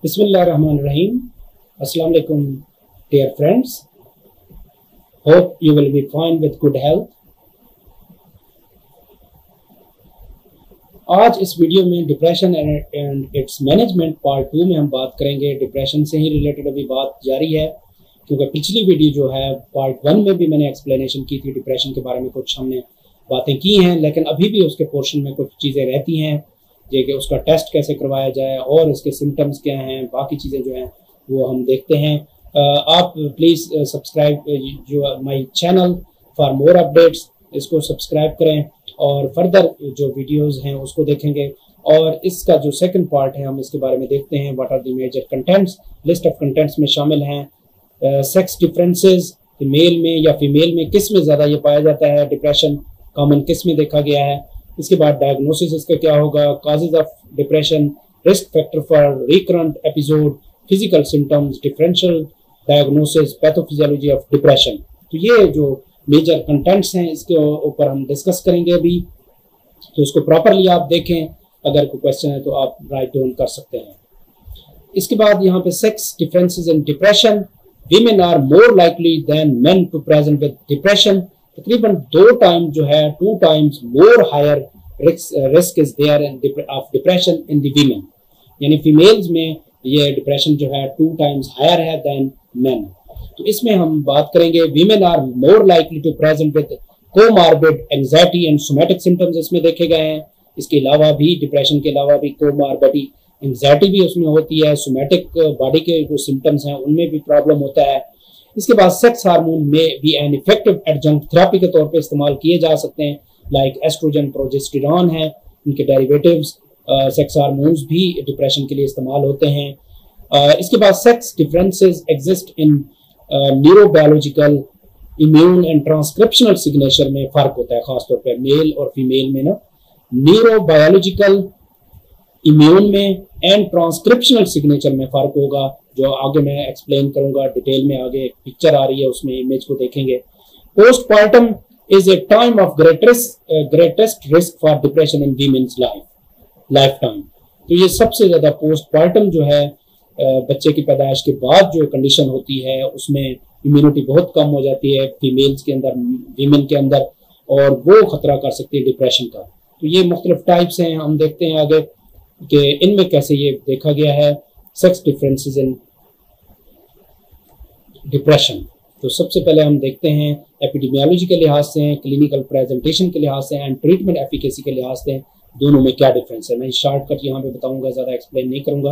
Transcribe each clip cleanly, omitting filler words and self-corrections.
Bismillahirrahmanirrahim. Assalamu alaikum, dear friends. Hope you will be fine with good health. आज इस video में depression and it's management part 2 में हम बात करेंगे। डिप्रेशन से ही रिलेटेड अभी बात जारी है, क्योंकि पिछली वीडियो जो है पार्ट 1 में भी मैंने एक्सप्लेनेशन की थी डिप्रेशन के बारे में, कुछ हमने बातें की हैं, लेकिन अभी भी उसके पोर्शन में कुछ चीज़ें रहती हैं, जैसे कि उसका टेस्ट कैसे करवाया जाए और इसके सिम्टम्स क्या हैं, बाकी चीज़ें जो हैं वो हम देखते हैं। आप प्लीज़ सब्सक्राइब जो my channel for more updates, इसको सब्सक्राइब करें और फर्दर जो वीडियोस हैं उसको देखेंगे। और इसका जो सेकंड पार्ट है हम इसके बारे में देखते हैं। What are the major contents. List of contents में शामिल हैं सेक्स डिफरेंसेस, मेल में या फीमेल में किस में ज़्यादा ये पाया जाता है, डिप्रेशन कॉमन किस में देखा गया है। इसके बाद डायग्नोसिस इसका क्या होगा, causes of depression, risk factor for recurrent episode, physical symptoms, differential diagnosis, pathophysiology of depression. तो ये जो मेजर कंटेंट्स हैं इसके ऊपर हम डिस्कस करेंगे अभी, तो इसको प्रॉपरली आप देखें। अगर कोई क्वेश्चन है तो आप राइट डाउन कर सकते हैं। इसके बाद यहाँ पे sex differences in depression, women are more likely than men to present with depression. तकरीबन 2 times more higher risk is there of depression in the women, यानी फीमेल्स में ये डिप्रेशन जो है 2 times हायर है देन मेन। तो इसमें हम बात करेंगे women are more likely to present with comorbid anxiety and somatic symptoms इसमें देखे गए हैं। इसके अलावा भी डिप्रेशन के अलावा भी कोमार्बिडी एंजाइटी भी उसमें होती है, सोमैटिक बॉडी के जो सिम्टम्स हैं उनमें भी प्रॉब्लम होता है। इसके बाद सेक्स हार्मोन में भी एन इफेक्टिव एडजंक्ट थेरेपी के तौर पे इस्तेमाल किए जा सकते हैं, लाइक एस्ट्रोजन, प्रोजेस्टेरॉन है, इनके डेरिवेटिव्स सेक्स हार्मोन्स भी डिप्रेशन के लिए इस्तेमाल होते हैं। इसके बाद sex differences exist in neurobiological, immune and transcriptional signature में फर्क होता है, खासतौर पर मेल और फीमेल में ना। न्यूरोबायोलॉजिकल, इम्यून में एंड ट्रांसक्रिप्शनल सिग्नेचर में फर्क होगा, जो आगे मैं एक्सप्लेन करूंगा डिटेल में। आगे पिक्चर आ रही है उसमें इमेज को देखेंगे। Postpartum is a time of greatest risk for depression in women's lifetime. तो ये सबसे ज्यादा पोस्टपार्टम जो है बच्चे की पैदाइश के बाद जो कंडीशन होती है उसमें इम्यूनिटी बहुत कम हो जाती है फीमेल्स के अंदर, वीमेन के अंदर, और वो खतरा कर सकती है डिप्रेशन का। तो ये मुख्तलिफ टाइप्स हैं, हम देखते हैं आगे कि इनमें कैसे ये देखा गया है सेक्स डिफरेंसेस इन डिप्रेशन। तो सबसे पहले हम देखते हैं एपिडेमियोलॉजी के लिहाज से, क्लिनिकल प्रेजेंटेशन के लिहाज से एंड ट्रीटमेंट एफिकेसी के लिहाज से दोनों में क्या डिफरेंस है। मैं शॉर्टकट यहाँ पे बताऊंगा, ज़्यादा एक्सप्लेन नहीं करूंगा।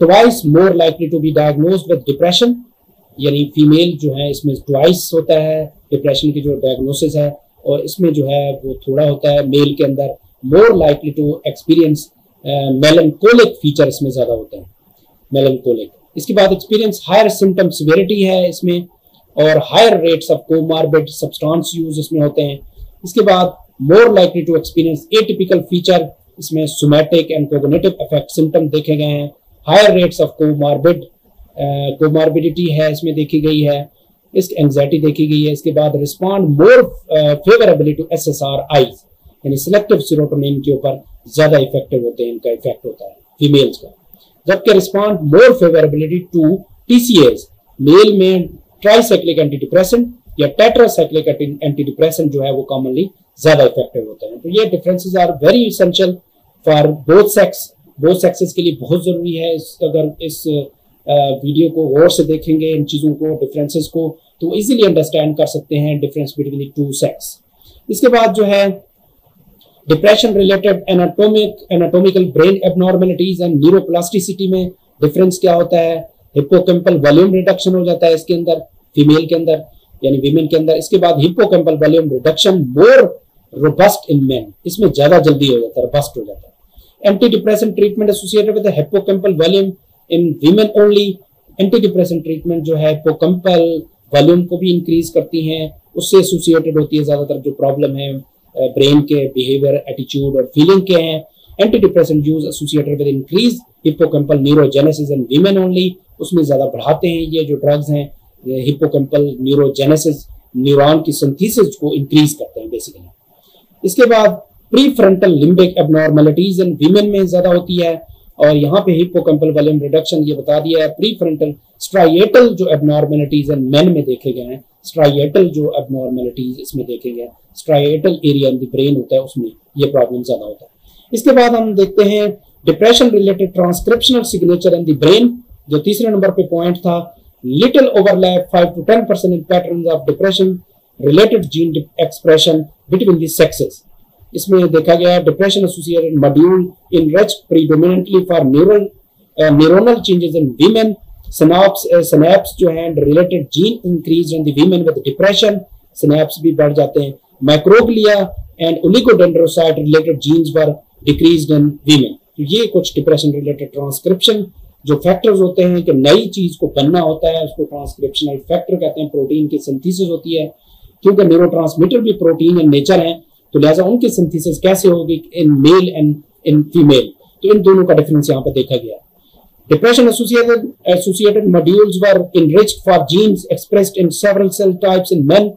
Twice more likely to be diagnosed with depression, यानी फीमेल जो है इसमें ट्वाइस होता है डिप्रेशन की जो डायग्नोसिस है, और इसमें जो है वो थोड़ा होता है मेल के अंदर। More likely to experience melancholic feature इसमें ज़्यादा होता है, मेलनकोलिक। इसके बाद एक्सपीरियंस हायर सिम्टम सिवियरिटी है इसमें, और higher rates of comorbid substance use इसमें होते हैं। इसके बाद more likely to experience atypical feature, इसमें somatic and cognitive effect symptom देखे गए हैं। हायर रेट्स ऑफ कोमार्बिडिटी है इसमें देखी गई है, इसकी एंजाइटी देखी गई है। इसके बाद respond more favourably to SSRIs, यानी सिलेक्टिव सेरोटोनिन के ऊपर ज्यादा इफेक्टिव होते हैं, इनका इफेक्ट होता है फीमेल्स का। जबकि respond more favourability to TCAs, male में ट्राइसाइक्लिक एंटीडिप्रेसेंट या टेट्रासाइक्लिक एंटीडिप्रेसेंट जो है वो कॉमनली ज्यादा इफेक्टिव होते हैं। तो ये differences are very essential for both sex, both sexes के लिए बहुत जरूरी है। अगर इस वीडियो को गौर से देखेंगे इन चीजों को, डिफरेंसेस को, तो इजीली अंडरस्टैंड कर सकते हैं डिफरेंस बिटवीन टू सेक्स। इसके बाद जो है depression related anatomical brain abnormalities and neuroplasticity में डिफरेंस क्या होता है। हिप्पोकैम्पल वॉल्यूम रिडक्शन हो जाता है इसके अंदर, फीमेल के अंदर यानी वीमेन के अंदर। इसके बाद हिप्पोकैम्पल वॉल्यूम रिडक्शन मोर रोबस्ट इन मेन, इसमें ज्यादा जल्दी हो जाता है, रोबस्ट हो जाता है। Anti depression treatment associated with hippocampal volume in women only. Anti depression treatment जो है हिप्पोकैम्पल वॉल्यूम को भी इंक्रीज करती हैं, उससे एसोसिएटेड होती है ज्यादातर जो प्रॉब्लम है ब्रेन के बिहेवियर, एटीट्यूड और फीलिंग के हैं। Anti depression use associated with increase hippocampal neurogenesis in women only, उसमें ज्यादा बढ़ाते हैं ये जो ड्रग्स हैं हिप्पोकैम्पल न्यूरोजेनेसिस, न्यूरॉन की सिंथेसिस को इंक्रीज करते हैं बेसिकली। इसके बाद प्री फ्रंटल लिम्बिक एबनॉर्मलिटीज इन वीमेन में ज्यादा होती है, और यहाँ पे हिप्पोकैम्पल वॉल्यूम रिडक्शन ये बता दिया है। प्रीफ्रंटल स्ट्राइएटल जो एबनॉर्मेलिटीज है मेन में देखे गए हैं, स्ट्राइएटल जो एबनॉर्मेलिटीज इसमें देखे गए, स्ट्राइएटल एरिया इन द ब्रेन होता है उसमें ये प्रॉब्लम ज्यादा होता है। इसके बाद हम देखते हैं depression related transcriptional signature in the brain, जो तीसरे नंबर पे पॉइंट था। Little overlap 5 to 10% in patterns of depression related gene expression between the sexes. इसमें देखा गया depression associated module enrich predominantly for neuronal changes in women, synapse जो है related gene increase in the women with depression, synapse भी बढ़ जाते हैं। Microglia and oligodendrocyte related genes were decreased in women. तो ये कुछ डिप्रेशन रिलेटेड ट्रांसक्रिप्शन जो फैक्टर्स होते हैं कि नई चीज को बनना होता है उसको ट्रांसक्रिप्शनल फैक्टर कहते हैं। प्रोटीन की सिंथेसिस होती है, क्योंकि न्यूरोट्रांसमीटर भी प्रोटीन इन नेचर है, तो लिहाजा उनकी सिंथेसिस कैसे होगी in male and in female, तो इन दोनों का डिफरेंस यहाँ पे देखा गया। Depression associated modules were enriched for genes expressed in several cell types in men,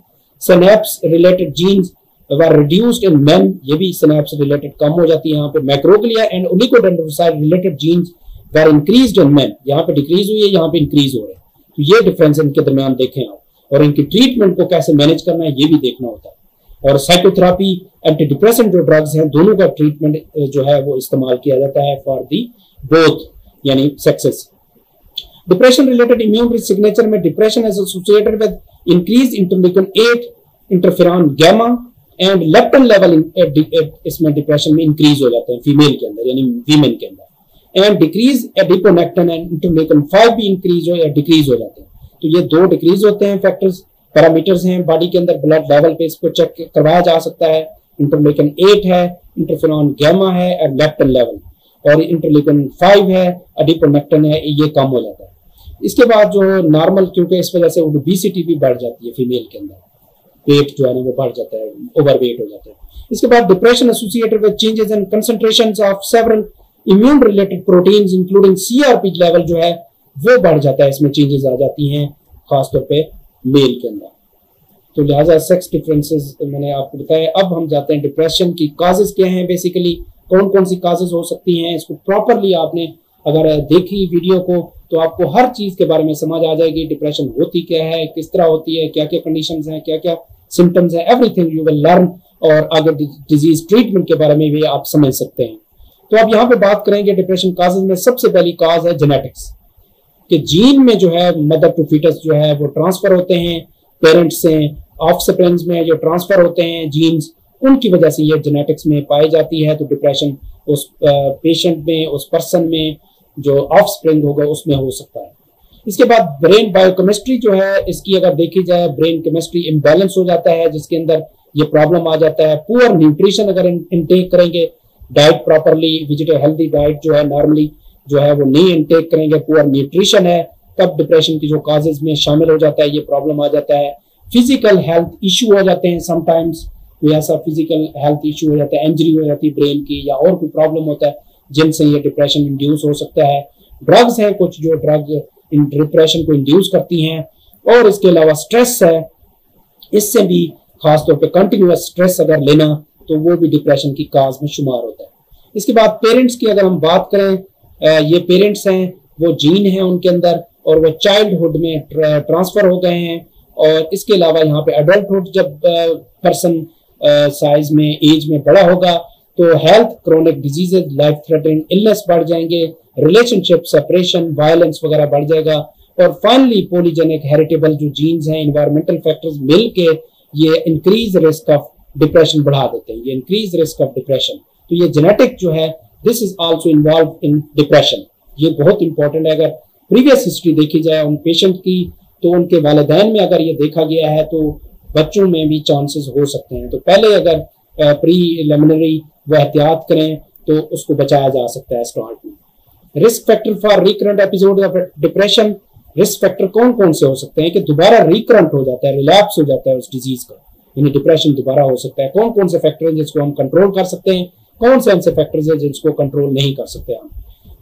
synapse related genes were reduced in men, ये भी synapse related कम हो जाती है यहाँ पे। Microglia and oligodendrocyte related genes were increased in men, यहाँ पे decrease हुई है, यहाँ पे इंक्रीज हो रहे हैं। तो ये डिफरेंस इनके दरमियान देखें आप, और इनकी ट्रीटमेंट को कैसे मैनेज करना है ये भी देखना होता है। और साइकोथेरेपी, एंटी डिप्रेसेंट जो ड्रग्स हैं दोनों का ट्रीटमेंट जो है वो इस्तेमाल किया जाता है फॉर दी बोथ यानी sexes. Depression related immune signature में depression is associated with increase interleukin 8, interferon gamma and leptin level, इसमें डिप्रेशन में इंक्रीज हो जाते हैं फीमेल के अंदर यानी वीमेन के अंदर, and decrease adiponectin and interleukin 5 भी इंक्रीज हो या डिक्रीज हो जाते हैं। तो ये दो डिक्रीज होते हैं फैक्टर्स, पैरामीटर्स हैं बॉडी के अंदर, ब्लड लेवल पे इसको चेक करवाया जा सकता है। इंटरल्यूकिन 8 है, इंटरफेरॉन गामा है और लेप्टिन लेवल, और इंटरल्यूकिन 5 है, एडिपोनेक्टिन है, ये कम हो जाता है। इसके बाद जो नॉर्मल, क्योंकि इस वजह से ओबेसिटी भी बढ़ जाती है फीमेल के अंदर, वेट जो है ना वो बढ़ जाता है, ओवरवेट हो जाता है। इसके बाद depression associated with changes in concentrations of several immune related proteins including CRP level जो है वो बढ़ जाता है, इसमें चेंजेस आ जाती हैं खासतौर पे मेल के अंदर। तो लिहाजा सेक्स डिफरेंसेस मैंने आपको बताया। अब हम जाते हैं डिप्रेशन की काजेस क्या हैं, बेसिकली कौन कौन सी काजेस हो सकती हैं। इसको प्रॉपरली आपने अगर देखी वीडियो को तो आपको हर चीज के बारे में समझ आ जाएगी, डिप्रेशन होती क्या है, किस तरह होती है, क्या क्या कंडीशंस हैं, क्या क्या सिम्टम्स हैं, एवरीथिंग यू विल लर्न, और अगर डिजीज ट्रीटमेंट के बारे में भी आप समझ सकते हैं। तो अब यहाँ पे बात करेंगे डिप्रेशन काजेस में। सबसे पहली काज है जेनेटिक्स, कि जीन में जो है मदर टू फीटस जो है वो ट्रांसफर होते हैं पेरेंट्स से, ऑफस्प्रिंग्स में जो ट्रांसफर होते हैं जीन्स, उनकी वजह से ये जेनेटिक्स में पाई जाती है। तो डिप्रेशन उस पेशेंट में, उस पर्सन में जो ऑफस्प्रिंग होगा उसमें हो सकता है। इसके बाद ब्रेन बायोकेमिस्ट्री जो है इसकी अगर देखी जाए, ब्रेन केमिस्ट्री इम्बैलेंस हो जाता है जिसके अंदर ये प्रॉब्लम आ जाता है। पुअर न्यूट्रिशन अगर इनटेक करेंगे, diet properly, vegetable healthy diet जो है नॉर्मली जो है वो नहीं इनटेक करेंगे, पुअर न्यूट्रिशन है, तब डिप्रेशन की जो काजेज में शामिल हो जाता है, ये प्रॉब्लम आ जाता है। फिजिकल हेल्थ इशू हो जाते हैं, समटाइम्स कोई ऐसा फिजिकल हेल्थ इशू हो जाता है, इंजरी हो जाती है ब्रेन की या और कोई प्रॉब्लम होता है जिनसे ये डिप्रेशन इंड्यूस हो सकता है। ड्रग्स हैं कुछ जो ड्रग इन डिप्रेशन को इंड्यूस करती हैं, और इसके अलावा स्ट्रेस है, इससे भी खासतौर पे कंटिन्यूअस स्ट्रेस अगर लेना तो वो भी डिप्रेशन की काज में शुमार होता है। इसके बाद पेरेंट्स की अगर हम बात करें, ये पेरेंट्स हैं वो जीन है उनके अंदर और वो चाइल्डहुड में ट्रांसफर हो गए हैं, और इसके अलावा यहाँ पे एडल्टहुड जब पर्सन साइज में एज में बड़ा होगा तो health, chronic diseases, life threatening illness बढ़ जाएंगे, रिलेशनशिप सेपरेशन, वायलेंस वगैरह बढ़ जाएगा, और फाइनली पॉलीजेनिक हेरिटेबल जो जीन्स हैं, एनवायरमेंटल फैक्टर्स मिल के ये इंक्रीज रिस्क ऑफ डिप्रेशन बढ़ा देते हैं, ये इंक्रीज रिस्क ऑफ डिप्रेशन। तो ये जेनेटिक जो है this is also involve in depression, ये बहुत इंपॉर्टेंट है। अगर प्रीवियस हिस्ट्री देखी जाए उन पेशेंट की तो उनके वालिदैन में अगर ये देखा गया है तो बच्चों में भी चांसेस हो सकते हैं। तो पहले अगर प्रीलिमिनरी वो एहतियात करें तो उसको बचाया जा सकता है स्टार्ट में। Risk factor for recurrent episode of depression, risk factor कौन कौन से हो सकते हैं कि दोबारा रिकरेंट हो जाता है, रिलैप्स हो जाता है उस डिजीज का, यानी डिप्रेशन दोबारा हो सकता है। कौन कौन से फैक्टर हैं जिसको हम कंट्रोल कर सकते हैं, कौन से ऐसे फैक्टर्स हैं जिसको कंट्रोल नहीं कर सकते हम।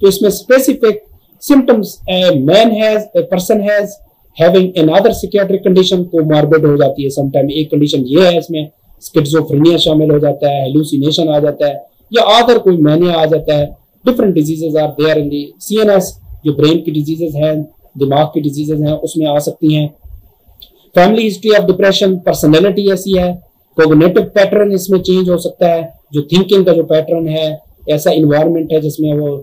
तो इसमें specific symptoms, person has having another psychiatric condition, comorbid हो जाती है समटाइम, एक कंडीशन ये है इसमें स्किज़ोफ्रेनिया शामिल हो जाता है, हेलुसिनेशन आ जाता है, या अदर कोई मैनिया आ जाता है, different diseases are there in the CNS, जो ब्रेन की डिजीजेज हैं, दिमाग की डिजीजेज हैं, उसमें आ सकती हैं। Family history of depression, personality ऐसी है, कोग्निटिव पैटर्न इसमें चेंज हो सकता है, जो थिंकिंग का जो पैटर्न है, ऐसा इन्वायरमेंट है जिसमें वो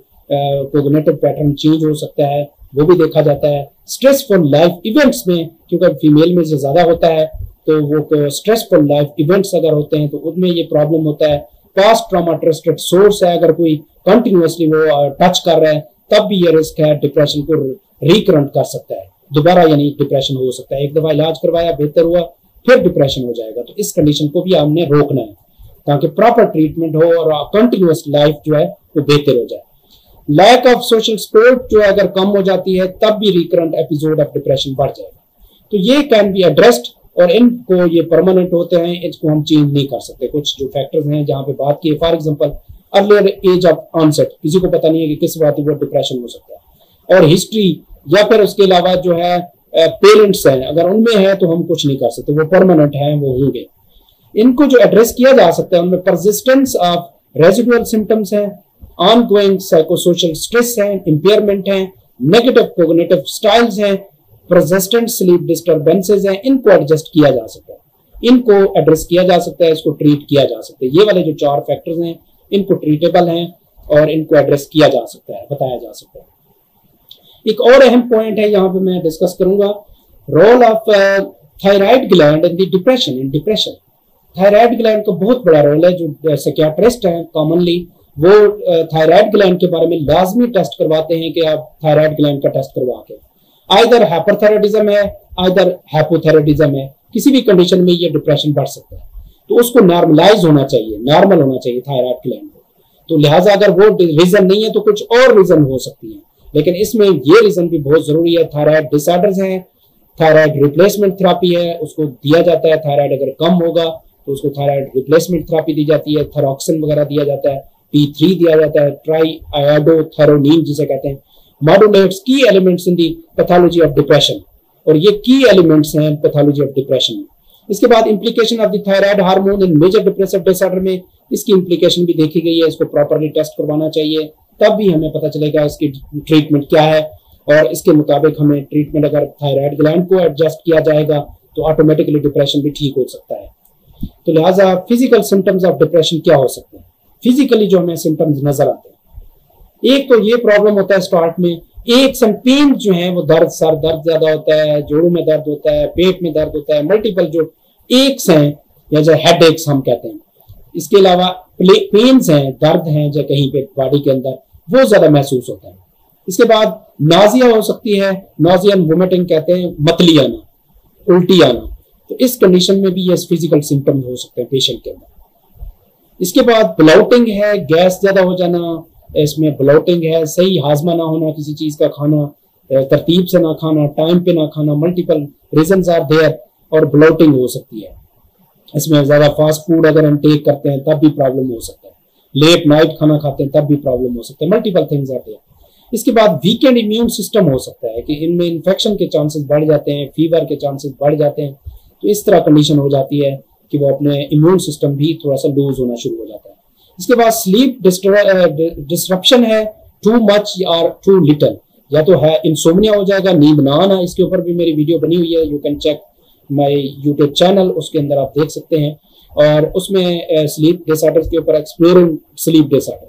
कोग्निटिव पैटर्न चेंज हो सकता है, वो भी देखा जाता है। स्ट्रेसफुल लाइफ इवेंट्स में, क्योंकि फीमेल में जो ज्यादा होता है, तो वो स्ट्रेसफुल लाइफ इवेंट्स अगर होते हैं तो उनमें ये प्रॉब्लम होता है। पास्ट ट्रॉमा ट्रस्टेड सोर्स है, अगर कोई कंटिन्यूअसली वो टच कर रहा है तब भी ये रिस्क है, डिप्रेशन को रिकरेंट कर सकता है, दोबारा यानी डिप्रेशन हो सकता है। एक दफा इलाज करवाया, बेहतर हुआ, फिर डिप्रेशन हो जाएगा। तो इस कंडीशन को भी हमने रोकना है ताकि प्रॉपर ट्रीटमेंट हो और कंटिन्यूअस लाइफ जो है वो बेहतर हो जाए। लैक ऑफ सोशल सपोर्ट जो अगर कम हो जाती है तब भी रिकरेंट एपिसोड ऑफ डिप्रेशन बढ़ जाएगा। तो ये कैन बी एड्रेस्ड, और इनको ये परमानेंट होते हैं, इसको हम चेंज नहीं कर सकते। कुछ जो फैक्टर्स हैं जहां पे बात की है, for example earlier age of onset, किसी को पता नहीं है कि किस बात वो डिप्रेशन हो सकता है, और हिस्ट्री, या फिर उसके अलावा जो है पेरेंट्स हैं, अगर उनमें है तो हम कुछ नहीं कर सकते, वो परमानेंट है, वो होंगे। इनको जो एड्रेस किया जा सकता है उनमें परसिस्टेंस ऑफ रेजिडुअल सिम्टम्स हैं, ऑनगोइंग साइकोसोशल स्ट्रेस है, इंपेयरमेंट है, नेगेटिव कोग्निटिव स्टाइल्स हैं, परसिस्टेंट स्लीप डिस्टर्बेंसेस हैं। इनको एडजस्ट किया जा सकता है, इनको एड्रेस किया जा सकता है, इसको ट्रीट किया जा सकता है। ये वाले जो 4 फैक्टर्स हैं इनको ट्रीटेबल हैं और इनको एड्रेस किया जा सकता है, बताया जा सकता है। एक और अहम पॉइंट है यहाँ पे मैं डिस्कस करूंगा, role of thyroid gland in the depression. In depression thyroid gland का बहुत बड़ा रोल है। जो साइकियाट्रिस्ट हैं कॉमनली वो थायराइड ग्लैंड के बारे में लाजमी टेस्ट करवाते हैं कि आप थायराइड ग्लैंड का टेस्ट करवा के, आइदर हाइपरथायराइडिज्म है, आइदर हाइपोथायराइडिज्म है, किसी भी कंडीशन में ये डिप्रेशन बढ़ सकता है। तो उसको नॉर्मलाइज होना चाहिए, नॉर्मल होना चाहिए थायराइड ग्लैंड को। तो लिहाजा अगर वो रीजन नहीं है तो कुछ और रीजन हो सकती है, लेकिन इसमें ये रीजन भी बहुत जरूरी है। थायराइड डिसऑर्डर्स हैं, थायराइड रिप्लेसमेंट थेरेपी है, उसको दिया जाता है। थायराइड अगर कम होगा तो उसको थायराइड रिप्लेसमेंट थेरेपी दी जाती है, थायरॉक्सिन वगैरह दिया जाता है, T3 दिया जाता है, ट्राई आयोडोथेरोनिन जिसे कहते हैं, मॉड्यूलेट्स की elements in the pathology of depression, और ये की एलिमेंट्स हैं पैथोलॉजी ऑफ डिप्रेशन में। इसके बाद implication of the thyroid hormone in major depressive disorder में इसकी इंप्लीकेशन भी देखी गई है। इसको प्रॉपर्ली टेस्ट करवाना चाहिए, तब भी हमें पता चलेगा इसकी ट्रीटमेंट क्या है, और इसके मुताबिक हमें ट्रीटमेंट, अगर थायराइड ग्लैंड को एडजस्ट किया जाएगा तो ऑटोमेटिकली डिप्रेशन भी ठीक हो सकता है। तो लिहाजा फिजिकल सिम्टम्स ऑफ डिप्रेशन क्या हो सकते हैं, फिजिकली जो हमें सिम्टम्स नजर आते हैं, एक तो ये प्रॉब्लम होता है स्टार्ट में, एक पेन जो है वो दर्द, सर दर्द ज्यादा होता है, जोड़ों में दर्द होता है, पेट में दर्द होता है, मल्टीपल जो एक्स हैं या जो हेड एक्स हम कहते हैं। इसके अलावा पेन्स हैं, दर्द हैं जो कहीं पे बॉडी के अंदर, वो ज्यादा महसूस होता है। इसके बाद नाजिया हो सकती है, नोजिया एंड वोमिटिंग कहते हैं, मतली आना, उल्टी आना। तो इस कंडीशन में भी ये फिजिकल सिम्टम्स हो सकते हैं पेशेंट के अंदर। इसके बाद ब्लोटिंग है, गैस ज्यादा हो जाना, इसमें ब्लोटिंग है, सही हाजमा ना होना, किसी चीज का खाना तरतीब से ना खाना, टाइम पे ना खाना, मल्टीपल रीजंस आर देयर, और ब्लोटिंग हो सकती है। इसमें ज्यादा फास्ट फूड अगर हम टेक करते हैं तब भी प्रॉब्लम हो सकता है, लेट नाइट खाना खाते हैं तब भी प्रॉब्लम हो सकता है, मल्टीपल थिंग्स आर देयर। इसके बाद वीकेंड इम्यून सिस्टम हो सकता है कि इनमें इन्फेक्शन के चांसेस बढ़ जाते हैं, फीवर के चांसेस बढ़ जाते हैं। तो इस तरह कंडीशन हो जाती है कि वो अपने इम्यून सिस्टम भी थोड़ा सा लूज होना शुरू हो जाता है। इसके बाद स्लीप डिस्ट्रप्शन है, टू मच और टू लिटल, या तो है इंसोम्निया हो जाएगा, नींद ना आना। इसके ऊपर भी मेरी वीडियो बनी हुई है, you can check my YouTube channel, उसके अंदर आप देख सकते हैं। और उसमें स्लीप डिसऑर्डर्स के ऊपर exploring sleep disorder,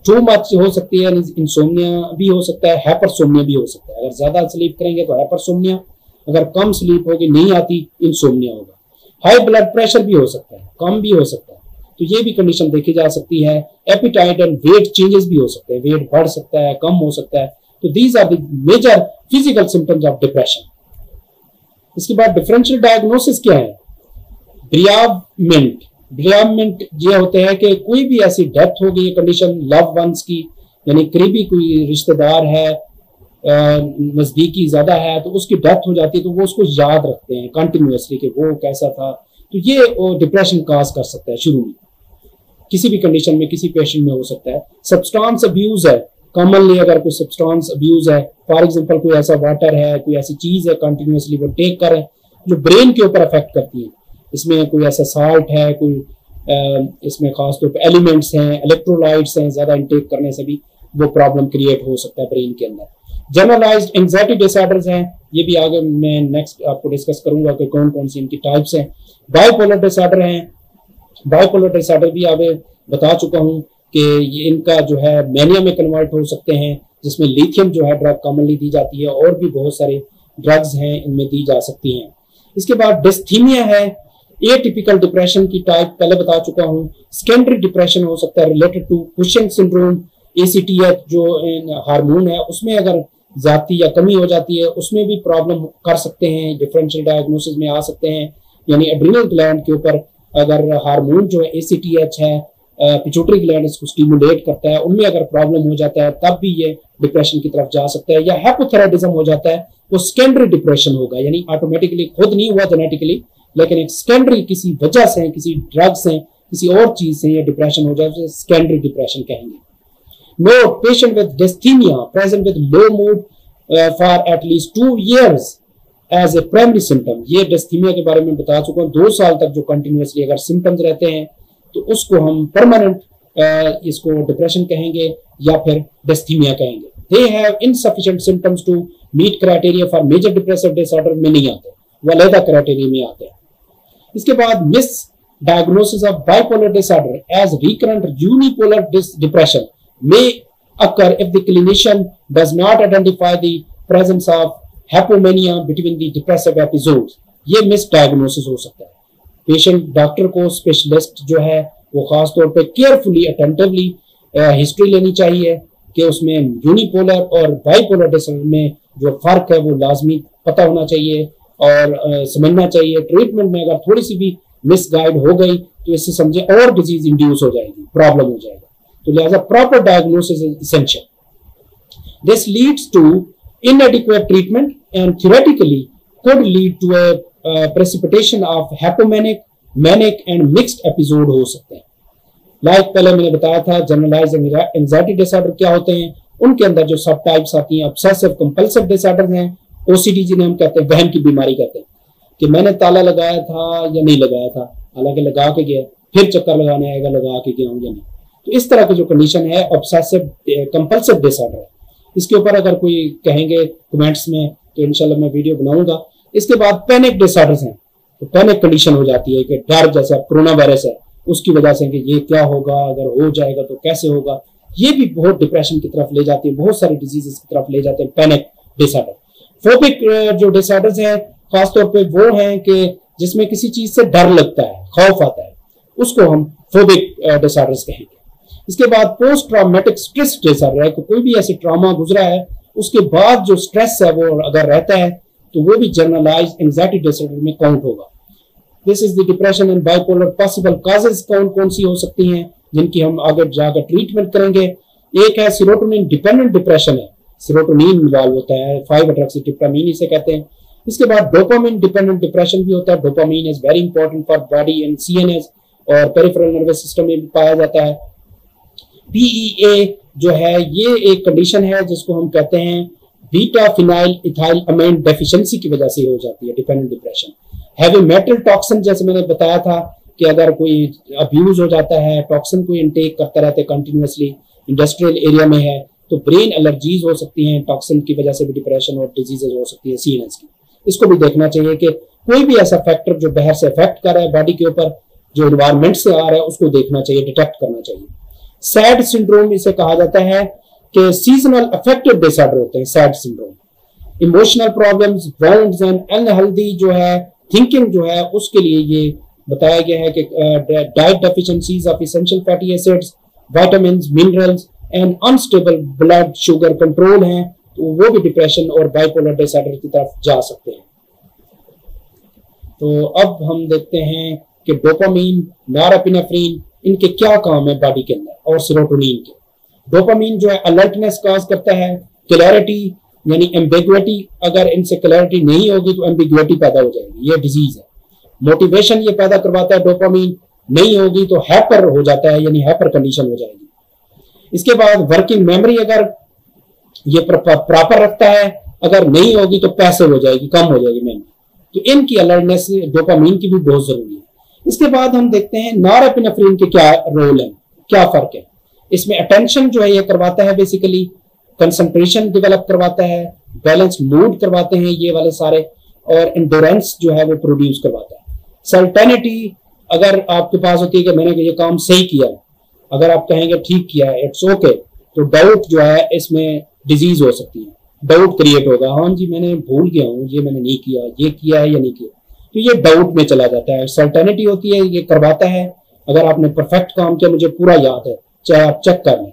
too much हो सकती है, इंसोम्निया भी हो सकता है, हाइपरसोम्निया भी हो सकता है। अगर ज्यादा स्लीप करेंगे तो हाइपरसोम्निया, अगर कम स्लीप होगी, नहीं आती, इंसोम्निया होगा। हाई ब्लड प्रेशर भी हो सकता है, कम भी हो सकता है, तो ये भी कंडीशन देखी जा सकती है। एपिटाइट एंड वेट चेंजेस भी हो सकते हैं, वेट बढ़ सकता है, कम हो सकता है। तो these are the major physical symptoms of depression. इसके बाद डिफरेंशियल डायग्नोसिस क्या है, ब्रियावमेंट ये होते हैं कि कोई भी ऐसी डेथ हो गई कंडीशन लव वंस की, यानी करीबी कोई रिश्तेदार है, नजदीकी ज्यादा है, तो उसकी डेथ हो जाती है, तो वो उसको याद रखते हैं कंटिन्यूअसली कि वो कैसा था। तो ये डिप्रेशन काज कर सकता है शुरू में, किसी भी कंडीशन में, किसी पेशेंट में हो सकता है। सब्सटेंस अब्यूज है, कॉमनली अगर कोई सब्सटेंस अब्यूज है, फॉर एग्जांपल कोई ऐसा वाटर है, कोई ऐसी चीज है कंटिन्यूअसली वो टेक कर रहे हैं जो ब्रेन के ऊपर अफेक्ट करती है। इसमें कोई ऐसा साल्ट है, कोई इसमें खासतौर पर एलिमेंट्स हैं, इलेक्ट्रोलाइट्स हैं, ज्यादा इनटेक करने से भी वो प्रॉब्लम क्रिएट हो सकता है ब्रेन के अंदर। जनरलाइज्ड एंजाइटी डिसऑर्डर्स हैं, ये भी आगे मैं नेक्स्ट आपको डिस्कस करूंगा कि कौन कौन सी इनकी टाइप्स हैं। बाइपोलर डिसऑर्डर हैं, बाइपोलर डिसऑर्डर भी आगे बता चुका हूं कि ये इनका जो है मैनिया में कन्वर्ट हो सकते हैं, जिसमें लिथियम जो है ड्रग कॉमनली दी जाती है, और भी बहुत सारे ड्रग्स हैं इनमें दी जा सकती हैं। इसके बाद डिस्थीमिया है, एटिपिकल डिप्रेशन की टाइप पहले बता चुका हूं। सेकेंडरी डिप्रेशन हो सकता है related to Cushing syndrome, ACTH जो हार्मोन है उसमें अगर ज्यादती या कमी हो जाती है उसमें भी प्रॉब्लम कर सकते हैं, डिफरेंशियल डायग्नोसिस में आ सकते हैं। यानी एड्रिनल ग्लैंड के ऊपर अगर हार्मोन जो है एसीटीएच है, पिट्यूटरी ग्लैंड इसको स्टिमुलेट करता है, उनमें अगर प्रॉब्लम हो जाता है तब भी ये डिप्रेशन की तरफ जा सकता है। या हाइपोथायराइडिज्म हो जाता है, वो सेकेंडरी डिप्रेशन होगा, यानी ऑटोमेटिकली खुद नहीं हुआ जेनेटिकली, लेकिन एक सेकेंडरी किसी वजह से, किसी ड्रग से, किसी और चीज से ये डिप्रेशन हो जाए, सेकेंडरी डिप्रेशन कहेंगे। Note, patient with dysthymia present with low mood for at least 2 years as a primary symptom। ये dysthymia के बारे में बता चुका हूँ, 2 साल तक जो कंटिन्यूसली अगर सिम्टम्स रहते हैं तो उसको हम परमानेंट इसको डिप्रेशन कहेंगे या फिर dysthymia कहेंगे। They have insufficient symptoms to meet criteria for major depressive disorder में नहीं आते, वो अलग क्राइटेरिया में आते हैं। इसके बाद misdiagnosis of bipolar disorder as recurrent unipolar depression may occur if the clinician does not identify the presence of hypomania between the depressive episodes। ये misdiagnosis हो सकता है। पेशेंट डॉक्टर को, स्पेशलिस्ट जो है वो खास तौर पे केयरफुली अटेंटिवली हिस्ट्री लेनी चाहिए कि उसमें यूनिपोलर और बाइपोलर डिसऑर्डर में जो फर्क है वो लाजमी पता होना चाहिए और समझना चाहिए। ट्रीटमेंट में अगर थोड़ी सी भी मिसगाइड हो गई तो इससे समझे और डिजीज इंड्यूस हो जाएगी, प्रॉब्लम हो जाएगा। तो लिहाजा proper diagnosis is essential. This leads to inadequate treatment and theoretically could lead to a precipitation of hypomanic, manic and mixed episode हो सकते हैं। लाइक पहले मैंने बताया था जनरलाइज्ड एंजाइटी डिसऑर्डर क्या होते हैं, उनके अंदर जो सब टाइप्स आती हैं ऑब्सेसिव कंपल्सिव डिसऑर्डर हैं, ओसीडी जिन्हें हम कहते हैं, वहम की बीमारी कहते हैं कि मैंने ताला लगाया था या नहीं लगाया था, हालांकि लगा के गया, फिर चक्कर लगाने आएगा, लगा के गया हूं या नहीं। तो इस तरह की जो कंडीशन है ऑब्सेसिव कंपल्सिव डिसऑर्डर है। इसके ऊपर अगर कोई कहेंगे कमेंट्स में तो इंशाल्लाह मैं वीडियो बनाऊंगा। इसके बाद पैनिक डिसऑर्डर्स हैं, तो पैनिक कंडीशन हो जाती है कि डर, जैसे कोरोना वायरस है उसकी वजह से कि ये क्या होगा, अगर हो जाएगा तो कैसे होगा, ये भी बहुत डिप्रेशन की तरफ ले जाती है, बहुत सारी डिजीजेस की तरफ ले जाते हैं पैनिक डिसऑर्डर। फोबिक जो डिसऑर्डर्स हैं खासतौर पे वो हैं कि जिसमें किसी चीज से डर लगता है, खौफ आता है, उसको हम फोबिक डिसऑर्डर्स कहेंगे। इसके बाद पोस्ट ट्रॉमेटिक स्ट्रेस डिसऑर्डर है, कोई भी ऐसे ट्रॉमा गुजरा है उसके बाद जो स्ट्रेस है वो अगर रहता है तो वो भी जनरलाइज्ड एंजाइटी डिसऑर्डर में काउंट होगा। This is the depression and bipolar. Possible causes कौन कौन सी हो सकती हैं जिनकी हम आगे जाकर ट्रीटमेंट करेंगे। एक है सीरोटोनिन डिपेंडेंट डिप्रेशन है, सीरोटोनिन इन्वॉल्व होता है, 5-हाइड्रोक्सीट्रिप्टामाइन इसे कहते हैं। इसके बाद डोपामिन डिपेंडेंट डिप्रेशन भी होता है। Dopamine is very important for body and CNS और पेरिफेरल नर्वस सिस्टम में भी पाया जाता है। PEA जो है ये एक कंडीशन है जिसको हम कहते हैं beta phenyl ethyl amine deficiency की वजह से हो जाती है dependent depression. Heavy metal toxin, जैसे मैंने बताया था कि अगर कोई अब्यूज हो जाता है, टॉक्सिन को इनटेक करता रहता है कंटिन्यूअसली, इंडस्ट्रियल एरिया में है तो ब्रेन एलर्जीज हो सकती हैं, टॉक्सिन की वजह से भी डिप्रेशन और डिजीजेज हो सकती है सीएनएस की। इसको भी देखना चाहिए कि कोई भी ऐसा फैक्टर जो बाहर से इफेक्ट कर रहा है बॉडी के ऊपर, जो एनवायरमेंट से आ रहा है, उसको देखना चाहिए, डिटेक्ट करना चाहिए। सैड सिंड्रोम इसे कहा जाता है कि सीजनल अफेक्टिव डिसऑर्डर होते हैं sad syndrome. Emotional problems, wounds and unhealthy जो है थिंकिंग जो है उसके लिए ये बताया गया है कि diet deficiencies of essential fatty acids, vitamins, minerals and unstable blood sugar control हैं, तो वो भी डिप्रेशन और बाइपोलर डिसऑर्डर की तरफ जा सकते हैं। तो अब हम देखते हैं कि डोपामीन, नॉरएपिनेफ्रिन, इनके क्या काम है बॉडी के अंदर, और सेरोटोनिन के। डोपामीन जो है अलर्टनेस कॉज करता है, क्लैरिटी यानी एम्बिग्युइटी, अगर इनसे क्लैरिटी नहीं होगी तो एम्बिग्युइटी पैदा हो जाएगी, ये डिजीज है। मोटिवेशन ये पैदा करवाता है, डोपामीन नहीं होगी तो हाइपर हो जाता है, यानी हाइपर कंडीशन हो जाएगी। इसके बाद वर्किंग मेमोरी अगर ये प्रॉपर रखता है, अगर नहीं होगी तो पैसिव हो जाएगी, कम हो जाएगी मेमोरी। तो इनकी अलर्टनेस डोपामीन की भी बहुत जरूरी है। इसके बाद हम देखते हैं नॉरएपिनेफ्रिन के क्या रोल है, क्या फर्क है। इसमें अटेंशन जो है ये करवाता है, बेसिकली कंसंट्रेशन डेवलप करवाता है, बैलेंस मूड करवाते हैं ये वाले सारे, और एंडोरेंस जो है वो प्रोड्यूस करवाता है। सर्टेनिटी अगर आपके पास होती है कि मैंने ये काम सही किया, अगर आप कहेंगे ठीक किया है, इट्स ओके, तो डाउट जो है इसमें डिजीज हो सकती है, डाउट क्रिएट होगा, हाँ जी मैंने भूल गया हूँ, ये मैंने नहीं किया, ये किया है या नहीं किया, तो ये डाउट में चला जाता है। सर्टेनिटी होती है, ये करवाता है अगर आपने परफेक्ट काम किया, मुझे पूरा याद है, चाहे आप चेक कर लें,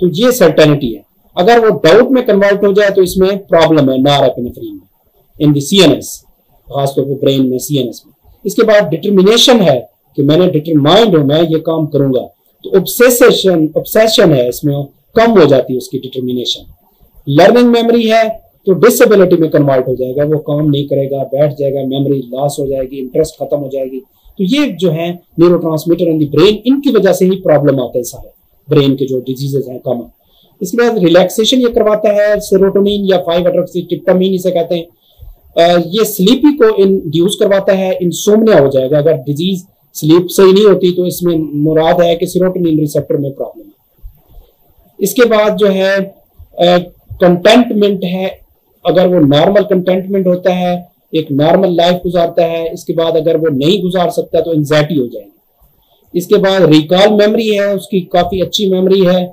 तो ये सर्टेनिटी है। अगर वो डाउट में कन्वर्ट हो जाए तो इसमें प्रॉब्लम है नॉरएपिनेफ्रिन में, इन द सीएनएस, खासतौर पर ब्रेन में, सीएनएस में। इसके बाद डिटर्मिनेशन है कि मैंने डिटरमाइंड हूं, मैं ये काम करूंगा, तो ऑब्सेशन है, इसमें कम हो जाती है उसकी डिटर्मिनेशन। लर्निंग मेमोरी है तो डिसेबिलिटी में कन्वर्ट हो जाएगा, वो काम नहीं करेगा, बैठ जाएगा, मेमोरी लॉस हो जाएगी, इंटरेस्ट खत्म हो जाएगी। तो ये जो है न्यूरोट्रांसमीटर इन द ब्रेन, इनकी वजह से ही प्रॉब्लम आते हैं सारे ब्रेन के जो डिजीजेस हैं कॉमन। इसके बाद रिलैक्सेशन ये करवाता है, सेरोटोनिन या 5-हाइड्रोक्सीट्रिप्टामाइन इसे कहते हैं, ये स्लीपी को इंड्यूस करवाता है, इंसोम्निया हो जाएगा अगर डिजीज स्लीप सही नहीं होती, तो इसमें मुराद है कि सेरोटोनिन रिसेप्टर में प्रॉब्लम है। इसके बाद जो है कंटेंटमेंट है, अगर वो नॉर्मल कंटेंटमेंट होता है, एक नॉर्मल लाइफ गुजारता है, इसके बाद अगर वो नहीं गुजार सकता तो एंजाइटी हो जाएगी। इसके बाद रिकॉल मेमोरी है, उसकी काफी अच्छी मेमोरी है,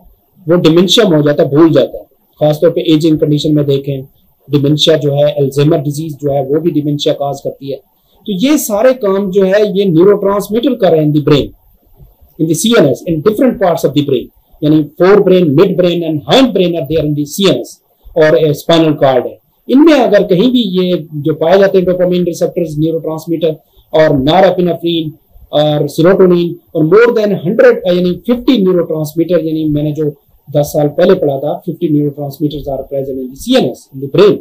वो डिमेंशिया में हो जाता है, भूल जाता है, खासतौर पे एजिंग कंडीशन में देखें, डिमेंशिया जो है, अल्जाइमर डिजीज जो है वो भी डिमेंशिया काज करती है। तो ये सारे काम जो है ये न्यूरोट्रांसमीटर कर रहे हैं in the brain, in the CNS, in different parts of the brain, यानी fore brain, mid brain and hind brain are there in the CNS, और स्पाइनल कार्ड है। इनमें अगर कहीं भी ये जो पाए जाते हैं डोपामिन रिसेप्टर्स, न्यूरोट्रांसमीटर और नॉरएपिनेफ्रिन और सेरोटोनिन और मोर देन 100 यानी 50 न्यूरोट्रांसमीटर, यानी मैंने जो 10 साल पहले पढ़ा था 50 neurotransmitters are present in the CNS, in the brain,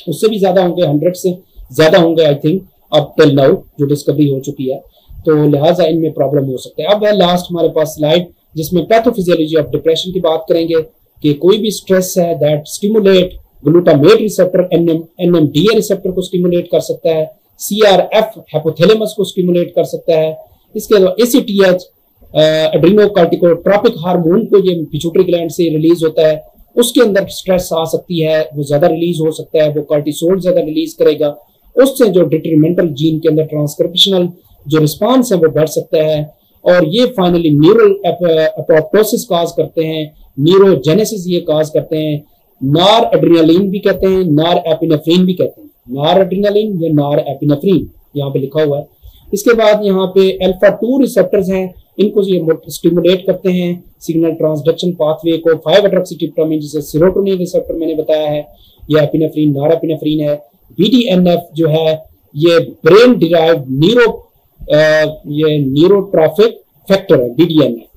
उससे भी ज्यादा होंगे, 100 से ज्यादा होंगे आई थिंक अब टिल नाउ जो डिस्कवरी हो चुकी है, तो लिहाजा इनमें प्रॉब्लम हो सकता है। अब है लास्ट हमारे पास स्लाइड जिसमें पैथोफिजियोलॉजी ऑफ डिप्रेशन की बात करेंगे कि कोई भी स्ट्रेस है that stimulate glutamate receptor, NMDA receptor को स्टिमुलेट कर सकता है, सीआरएफ हाइपोथैलेमस को स्टिमुलेट कर सकता है, इसके अलावा एसीटीएच एड्रेनोकार्टिकोट्रोपिक हार्मोन को ये पिट्यूटरी ग्लैंड से रिलीज होता है, उसके अंदर स्ट्रेस आ सकती है, वो ज्यादा रिलीज हो सकता है, वो कॉर्टिसोल ज्यादा रिलीज करेगा, उससे जो डिट्रीमेंटल जीन के अंदर ट्रांसक्रिप्शनल जो रिस्पांस है वो बढ़ सकता है, और ये फाइनली न्यूरल एपोप्टोसिस काज करते हैं, न्यूरोजेनेसिस ये काज करते हैं, नॉर एड्रेनालिन भी कहते हैं, नॉर एपिनेफ्रिन भी कहते हैं, नॉर एड्रेनालिन या नॉर एपिनेफ्रिन यहाँ पे लिखा हुआ है। इसके बाद यहाँ पे अल्फा 2 रिसेप्टर्स हैं, इनको ये स्टिमुलेट करते हैं सिग्नल ट्रांसडक्शन पाथवे को, 5-हाइड्रोक्सीट्रिप्टामाइन जिसे सेरोटोनिन रिसेप्टर मैंने बताया है, यह एपिनेफ्रिन नॉर एपिनेफ्रिन है। बीडीएनएफ जो है ये ब्रेन डिराइव्ड ये न्यूरोट्रॉफिक फैक्टर है, बीडीएनएफ,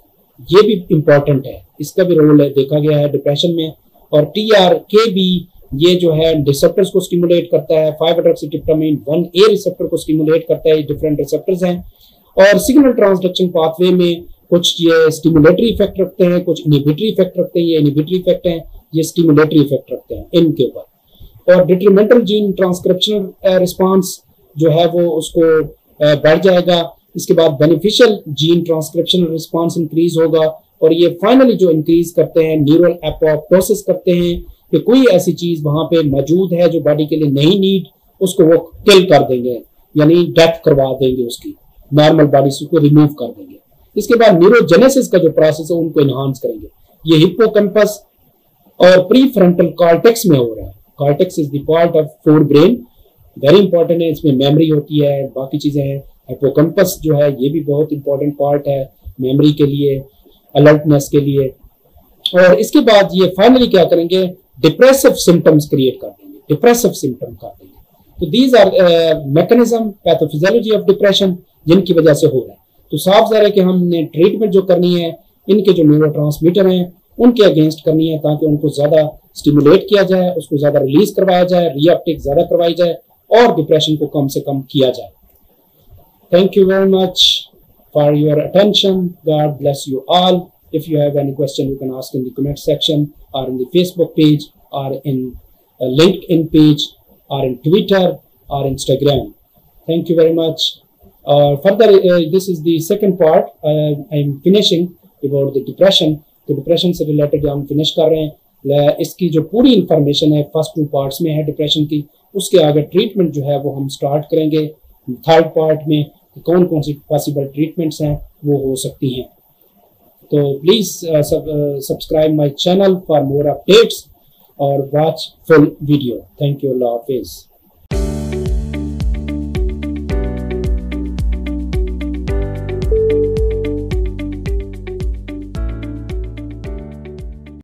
ये भी इंपॉर्टेंट है, इसका भी रोल है देखा गया है डिप्रेशन में। और टीआरके भी ये जो है रिसेप्टर्स को स्टिमुलेट करता है, 5-हाइड्रोक्सीट्रिप्टामाइन 1A रिसेप्टर को स्टिमुलेट करता है, डिफरेंट रिसेप्टर्स हैं, और सिग्नल ट्रांसडक्शन पाथवे में कुछ ये स्टिमुलेटरी इफेक्ट रखते हैं, कुछ इनहिबिटरी इफेक्ट रखते हैं, ये इनहिबिटरी इफेक्ट हैं, ये स्टिमुलेटरी इफेक्ट रखते हैं इनके ऊपर। और डिट्रीमेंटल जीन ट्रांसक्रिप्शनल रिस्पांस जो है वो उसको बढ़ जाएगा, इसके बाद beneficial gene transcriptional response increase होगा, और ये फाइनली जो इंक्रीज करते हैं न्यूरल एपोप्टोसिस करते हैं कि कोई ऐसी चीज वहां पे मौजूद है जो बॉडी के लिए नहीं नीड, उसको वो किल कर देंगे, यानी डेथ करवा देंगे, उसकी नॉर्मल बॉडी से उसको रिमूव कर देंगे। इसके बाद न्यूरोजेनेसिस का जो प्रोसेस है उनको एनहांस करेंगे, ये हिप्पोकैम्पस और प्रीफ्रंटल कॉर्टेक्स में हो रहा है। Cortex is the part of fore brain, very important है, इसमें मेमोरी होती है, बाकी चीजें हैं। हिप्पोकैम्पस जो है ये भी बहुत इंपॉर्टेंट पार्ट है मेमोरी के लिए, अलर्टनेस के लिए। और इसके बाद ये फाइनली क्या करेंगे, डिप्रेसिव सिम्टम्स क्रिएट कर देंगे, डिप्रेसिव सिम्टम कर देंगे। तो these are mechanism pathophysiology of depression जिनकी वजह से हो रहा है। तो साफ ज़ाहिर है कि हमने ट्रीटमेंट जो करनी है इनके जो न्यूरोट्रांसमीटर हैं उनके अगेंस्ट करनी है, ताकि उनको ज्यादा स्टिमुलेट किया जाए, उसको ज्यादा रिलीज करवाया जाए, रीअपटेक ज्यादा करवाई जाए और डिप्रेशन को कम से कम किया जाए। Thank you very much for your attention. God bless you all. If you have any question, you can ask in the comment section or in the Facebook page or in a LinkedIn page or in Twitter or Instagram. Thank you very much. Further, this is the second part. I'm finishing about the depression. तो depression से related हम finish कर रहे हैं। इसकी जो पूरी information है फर्स्ट 2 पार्ट्स में है डिप्रेशन की, उसके आगे ट्रीटमेंट जो है वो हम स्टार्ट करेंगे थर्ड पार्ट में, कौन कौन सी पॉसिबल ट्रीटमेंट्स हैं वो हो सकती हैं। तो please subscribe my channel for more updates और watch full video. Thank you, Allah Hafiz.